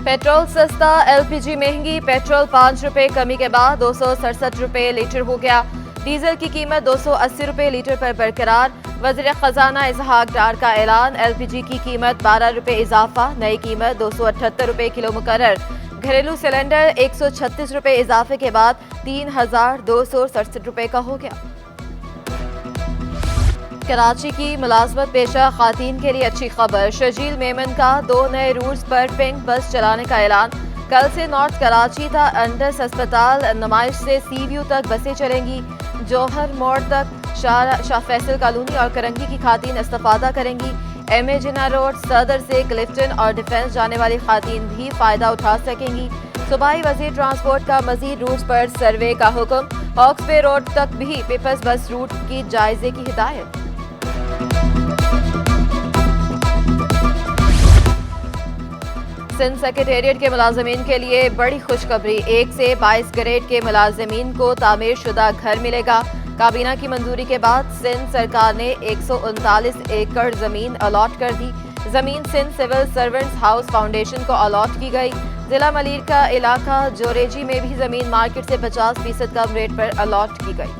Petrol सस्ता, LPG महंगी। Petrol 5 रुपए कमी के बाद 267 रुपए लीटर हो गया। डीजल की कीमत 280 रुपए लीटर पर बरकरार। वज़ीर खजाना इसहाक डार का ऐलान। एलपीजी की कीमत 12 रुपए इजाफा, नई कीमत 278 रुपए किलो मुकर्रर। घरेलू सिलेंडर 136 रुपए इजाफे के बाद 3267 रुपए का हो गया। कराची की मुलाजमत पेशा खातीन के लिए अच्छी खबर। शर्जील मेमन का 2 नए रूट्स पर पिंक बस चलाने का ऐलान। कल से नॉर्थ कराची था अंडस अस्पताल नुमाइश से सी व्यू तक बसें चलेंगी। जौहर मोड़ तक शाह फैसल कॉलोनी और करंगी की खातीन इस्तेफादा करेंगी। MA जिन्ना रोड सदर से क्लिफ्टन और डिफेंस जाने वाली खातीन भी फायदा उठा सकेंगी। सूबाई वजीर ट्रांसपोर्ट का मजीद रूट्स पर सर्वे का हुक्म। हॉक्सबे रोड तक भी पीपल्स बस रूट की जायजे की हिदायत। सिंध सेक्रेटेरिएट के मुलाजमीन के लिए बड़ी खुशखबरी। 1 से 22 ग्रेड के मुलाजमीन को तामीर शुदा घर मिलेगा। काबीना की मंजूरी के बाद सिंध सरकार ने 139 एकड़ जमीन अलॉट कर दी। जमीन Sindh civil servants house foundation को अलॉट की गई। जिला मलीर का इलाका जोरेजी में भी जमीन मार्केट से 50% कम रेट पर अलॉट की गई।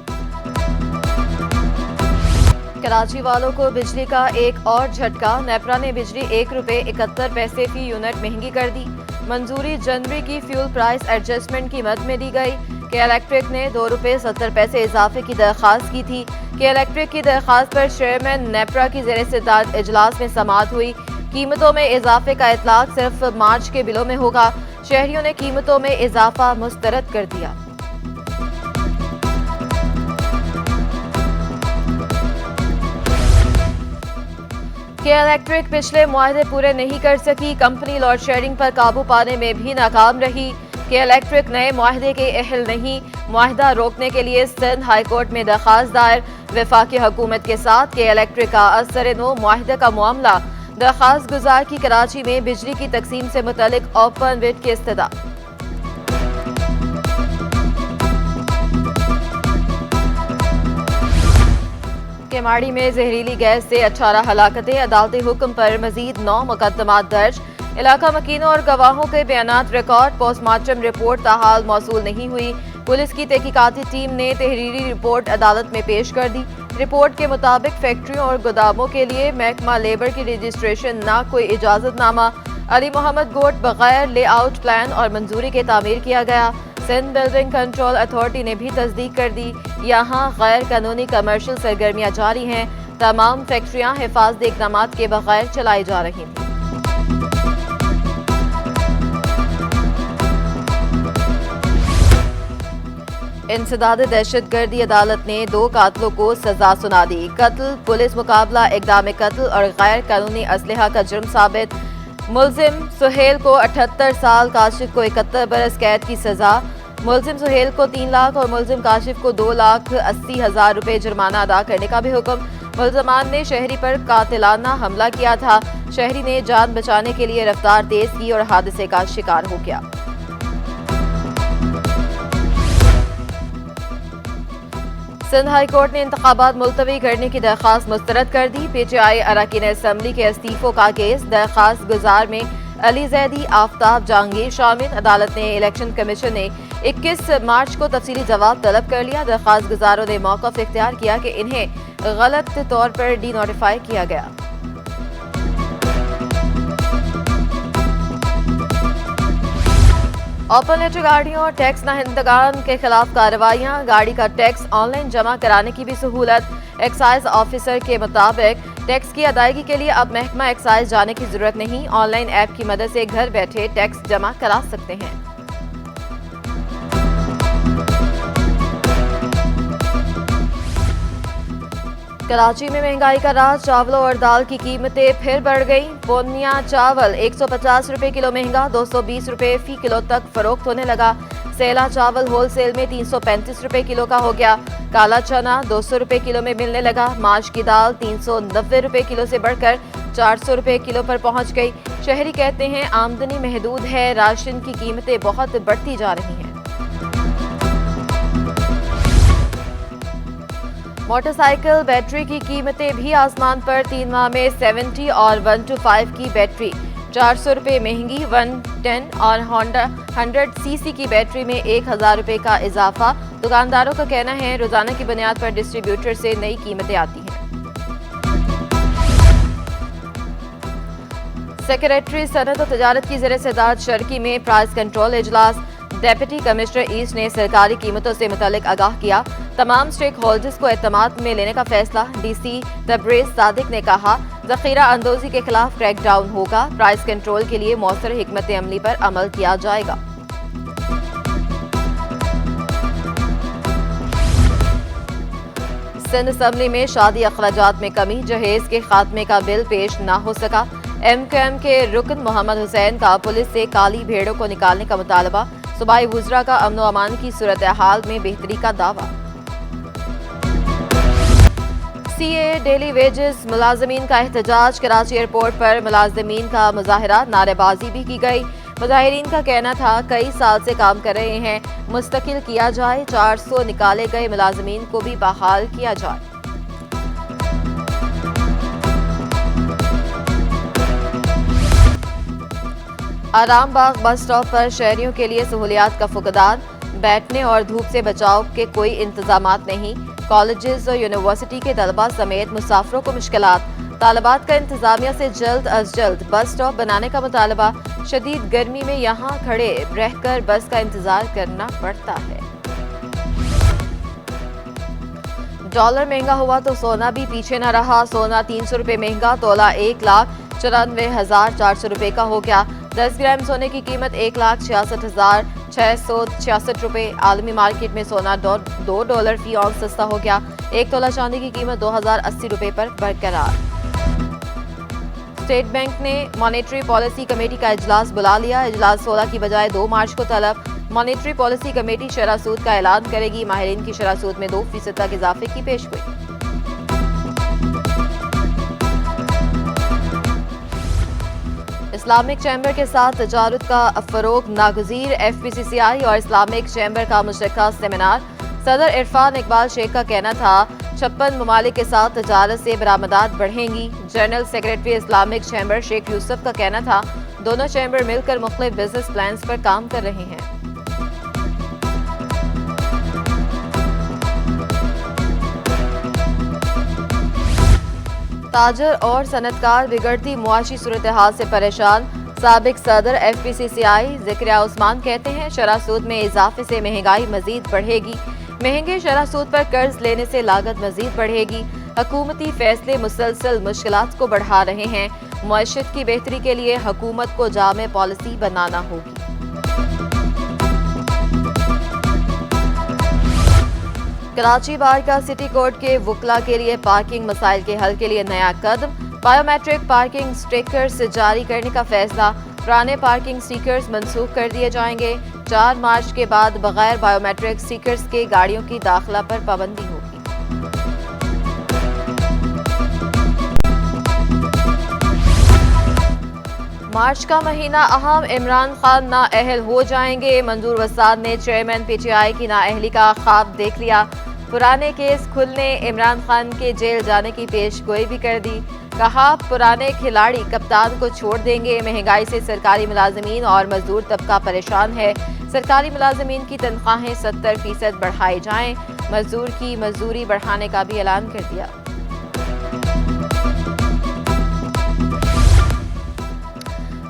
कराची वालों को बिजली का एक और झटका। नेपरा ने बिजली 1 रुपए 71 पैसे फी यूनिट महंगी कर दी। मंजूरी जनवरी की फ्यूल प्राइस एडजस्टमेंट की मद में दी गई। के इलेक्ट्रिक ने 2 रुपए 70 पैसे इजाफे की दरख्वास्त की थी। के इलेक्ट्रिक की दरख्वास्त पर चेयरमैन नेपरा की ज़ेर सदारत इजलास में समाअत हुई। कीमतों में इजाफे का इतलाक सिर्फ मार्च के बिलों में होगा। शहरियों ने कीमतों में इजाफा मुस्तरद कर दिया। के इलेक्ट्रिक पिछले मुआहदे पूरे नहीं कर सकी। कंपनी लोड शेडिंग पर काबू पाने में भी नाकाम रही। के इलेक्ट्रिक नए मुआहदे के अहल नहीं। मुआहदा रोकने के लिए सिंध हाई कोर्ट में दरख्वास्त दायर। वफाकी हुकूमत के साथ के इलेक्ट्रिक का असर-ए-नो मुआहदे का मामला। दरख्वास्त गुजार की कराची में बिजली की तकसीम से मुतल्लिक ओपन विट की इस्तदा। केमाड़ी में जहरीली गैस से 18 हलाकतें। अदालती हुक्म पर मजीद 9 मुकदमात दर्ज। इलाका मकीनों और गवाहों के बयानात रिकॉर्ड। पोस्टमार्टम रिपोर्ट ताहाल मौसूल नहीं हुई। पुलिस की तहकीकाती टीम ने तहरीरी रिपोर्ट अदालत में पेश कर दी। रिपोर्ट के मुताबिक फैक्ट्रियों और गोदामों के लिए महकमा लेबर की रजिस्ट्रेशन ना कोई इजाजतनामा। अली मोहम्मद गोट बगैर लेआउट प्लान और मंजूरी के तामीर किया गया। सिंध बिल्डिंग कंट्रोल अथॉरिटी ने भी तस्दीक कर दी। यहाँ गैर कानूनी कमर्शियल सरगर्मियाँ जारी हैं। तमाम फैक्ट्रियाँ हिफाजती इक़दाम के बगैर चलाई जा रही थीं। इंसदाद दहशतगर्दी अदालत ने 2 कातलों को सजा सुना दी। कत्ल, पुलिस मुकाबला, इक़दाम कत्ल और गैर कानूनी असलहा का जुर्म साबित। मुलजिम सुहेल को 78 साल, काशिफ को 71 बरस कैद की सजा। मुलजिम सुहेल को 3 लाख और मुलजिम काशिफ को 2,80,000 रुपए जुर्माना अदा करने का भी हुक्म। मुलजमान ने शहरी पर कातिलाना हमला किया था। शहरी ने जान बचाने के लिए रफ्तार तेज की और हादसे का शिकार हो गया। सिंध हाई कोर्ट ने इंतखाबात मुलतवी करने की दरख्वास्त मुस्तरद कर दी। PTI अरकान असम्बली के इस्तीफों का केस। दरख्वास्त गुजार में अली जैदी, आफ्ताब जहांगीर शामिल। अदालत ने इलेक्शन कमीशन ने 21 मार्च को तफसीली जवाब तलब कर लिया। दरख्वास्त गुजारों ने मौक़िफ़ इख्तियार किया कि इन्हें गलत तौर पर डी नोटिफाई किया गया। ओपन लेटर गाड़ियों और टैक्स नाहिंदगान के खिलाफ कार्रवाइयाँ। गाड़ी का टैक्स ऑनलाइन जमा कराने की भी सहूलत। एक्साइज ऑफिसर के मुताबिक टैक्स की अदायगी के लिए अब महकमा एक्साइज जाने की जरूरत नहीं। ऑनलाइन ऐप की मदद से घर बैठे टैक्स जमा करा सकते हैं। कराची में महंगाई का राज। चावलों और दाल की कीमतें फिर बढ़ गई। पोनिया चावल 150 रुपए किलो महंगा, 220 रुपए फी किलो तक फरोख्त होने लगा। सेला चावल होलसेल में 335 रुपए किलो का हो गया। काला चना 200 रुपए किलो में मिलने लगा। माश की दाल 390 रुपए किलो से बढ़कर 400 रुपए किलो पर पहुंच गई। शहरी कहते हैं आमदनी महदूद है, राशन की कीमतें बहुत बढ़ती जा रही हैं। मोटरसाइकिल बैटरी की कीमतें भी आसमान पर। 3 माह में 70 और 1 to 5 की बैटरी 400 रुपये महंगी 110 और होंडा 100 सीसी की बैटरी में 1000 रुपये का इजाफा। दुकानदारों का कहना है रोजाना की बुनियाद पर डिस्ट्रीब्यूटर से नई कीमतें आती हैं। सेक्रेटरी सनत और तजारत की ज़ेर सदारत शर्की में प्राइस कंट्रोल इजलास। डेप्यूटी कमिश्नर ईस्ट ने सरकारी कीमतों से मुतालिक आगाह किया। तमाम स्टेक होल्डर्स को एतमाद में लेने का फैसला। डीसी तबरेज सादिक ने कहा जखीरा अंदोजी के खिलाफ क्रैकडाउन होगा। प्राइस कंट्रोल के लिए मौसर हिकमत अमली पर अमल किया जाएगा। सिंध असम्बली में शादी अखराजात में कमी। जहेज के खात्मे का बिल पेश न हो सका। MQM के रुकन मोहम्मद हुसैन का पुलिस से काली भेड़ों को निकालने का मुतालबा। सूबाई वुज़रा का अमन व अमान की सूरत हाल में बेहतरी का दावा। CA डेली वेजेस मुलाजमीन का एहतजाज। कराची एयरपोर्ट पर मुलाजमीन का मुजाहरा, नारेबाजी भी की गई। मुजाहिरीन का कहना था कई साल से काम कर रहे हैं, मुस्तकिल किया जाए। 400 निकाले गए मुलाजमीन को भी बहाल किया जाए। आराम बाग बस स्टॉप पर शहरियों के लिए सहूलियात का फुकदान। बैठने और धूप से बचाव के कोई इंतजामात नहीं। कॉलेजेस और यूनिवर्सिटी के तलबा समेत मुसाफिरों को मुश्किलात। तालिबात का इंतजामिया से जल्द अज जल्द बस स्टॉप बनाने का मुतालबा। शदीद गर्मी में यहाँ खड़े रहकर बस का इंतजार करना पड़ता है। डॉलर महंगा हुआ तो सोना भी पीछे न रहा। सोना 300 रुपये महंगा, तोला 1,94,400 रुपये का हो गया। 10 ग्राम सोने की कीमत 1,66,666 रुपये। आलमी मार्केट में सोना $2 फी औंस सस्ता हो गया। 1 तोला चांदी की कीमत 2,080 रुपये पर बरकरार। स्टेट बैंक ने मॉनेटरी पॉलिसी कमेटी का इजलास बुला लिया। इजलास 16 की बजाय 2 मार्च को तलब। मॉनेटरी पॉलिसी कमेटी शरह सूद का ऐलान करेगी। माहिरीन की शरह सूद में 2% तक इजाफे की पेशगोई। इस्लामिक चैम्बर के साथ तजारुत का फरोग नागुज़ीर। FPCCI और इस्लामिक चैम्बर का मुश्तरका सेमिनार। सदर इरफान इकबाल शेख का कहना था 56 ममालिक के साथ तजारत से बरामदात बढ़ेंगी। General secretary Islamic chamber Sheikh Yusuf का कहना था दोनों चैम्बर मिलकर मुख्तलिफ बिजनेस प्लान्स पर काम कर रहे हैं। ताजर और सनतकार बिगड़ती मुआशी सूरत हाल से परेशान। साबिक सदर FPCCI ज़िक्रिया उस्मान कहते हैं शरह सूद में इजाफे से महंगाई मजीद बढ़ेगी। महंगे शरह सूद पर कर्ज लेने से लागत मजीद बढ़ेगी। हुकूमती फैसले मुसलसल मुश्किलात को बढ़ा रहे हैं। मईशत की बेहतरी के लिए हुकूमत को जामे पॉलिसी बनाना होगी। कराची बार का सिटी कोर्ट के वुकला के लिए पार्किंग मसाइल के हल के लिए नया कदम। बायोमेट्रिक पार्किंग स्टिकर्स जारी करने का फैसला। पुराने पार्किंग स्टिकर्स मनसूख कर दिए जाएंगे। 4 मार्च के बाद बगैर बायोमेट्रिक स्टिकर्स के गाड़ियों की दाखिला पर पाबंदी होगी। मार्च का महीना अहम। इमरान खान नाअहल हो जाएंगे। मंजूर वसाद ने चेयरमैन PTI की नाअहली का ख्वाब देख लिया। पुराने केस खुलने, इमरान खान के जेल जाने की पेशगोई भी कर दी। कहा पुराने खिलाड़ी कप्तान को छोड़ देंगे। महंगाई से सरकारी मुलाजमीन और मजदूर तबका परेशान है। सरकारी मुलाजमीन की तनख्वाहें 70% बढ़ाई जाएं। मजदूर की मजदूरी बढ़ाने का भी ऐलान कर दिया।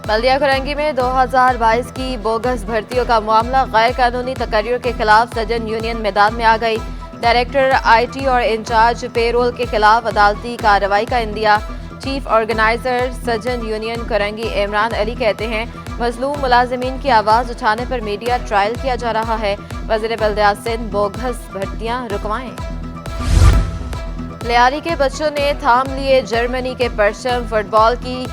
बल्दिया कोरंगी में 2022 की बोगस भर्तियों का मामला। गैर कानूनी तकर्रीर के खिलाफ सजन यूनियन मैदान में आ गई। डायरेक्टर IT और इंचार्ज पेरोल के खिलाफ अदालती कार्रवाई का इंदिया। चीफ ऑर्गेनाइजर सजन यूनियन कोरंगी इमरान अली कहते हैं मजलूम मुलाजिमीन की आवाज उठाने पर मीडिया ट्रायल किया जा रहा है। वज़ीर बल्दियात सिंध बोगस भर्तियां रुकवाएं। लियारी के बच्चों ने थाम लिए जर्मनी के परचम। फुटबॉल की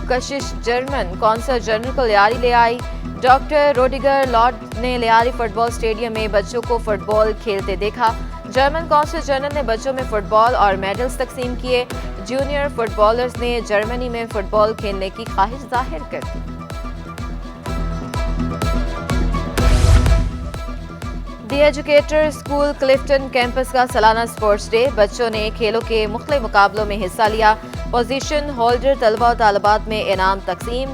कशिश जर्मन कौंसल जनरल को लियारी ले आई। डॉक्टर रोडिगर लॉर्ड ने लियारी फुटबॉल स्टेडियम में बच्चों को फुटबॉल खेलते देखा। जर्मन कौंसल जनरल ने बच्चों में फुटबॉल और मेडल्स तकसीम किए। जूनियर फुटबॉलर्स ने जर्मनी में फुटबॉल खेलने की ख्वाहिश जाहिर कर दी। दी एजुकेटर स्कूल क्लिफ्टन कैंपस का सालाना स्पोर्ट्स डे। बच्चों ने खेलों के मुख्तलिफ मुकाबलों में हिस्सा लिया। पोजीशन होल्डर तलबा और तालिबात में इनाम तकसीम।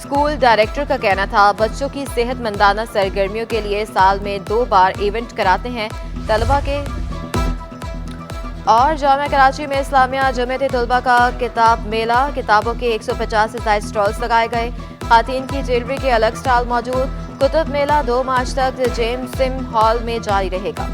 स्कूल डायरेक्टर का कहना था, बच्चों की सेहतमंदाना सरगर्मियों के लिए साल में 2 बार इवेंट कराते हैं तलबा के। और जामिया कराची में इस्लामिया जमीयत तलबा का किताब मेला, किताबों के 150 से ज्यादा स्टॉल्स लगाए गए। खातीन की ज्वेलरी के अलग स्टॉल मौजूद। कुतुब मेला 2 मार्च तक जेम्स सिम हॉल में जारी रहेगा।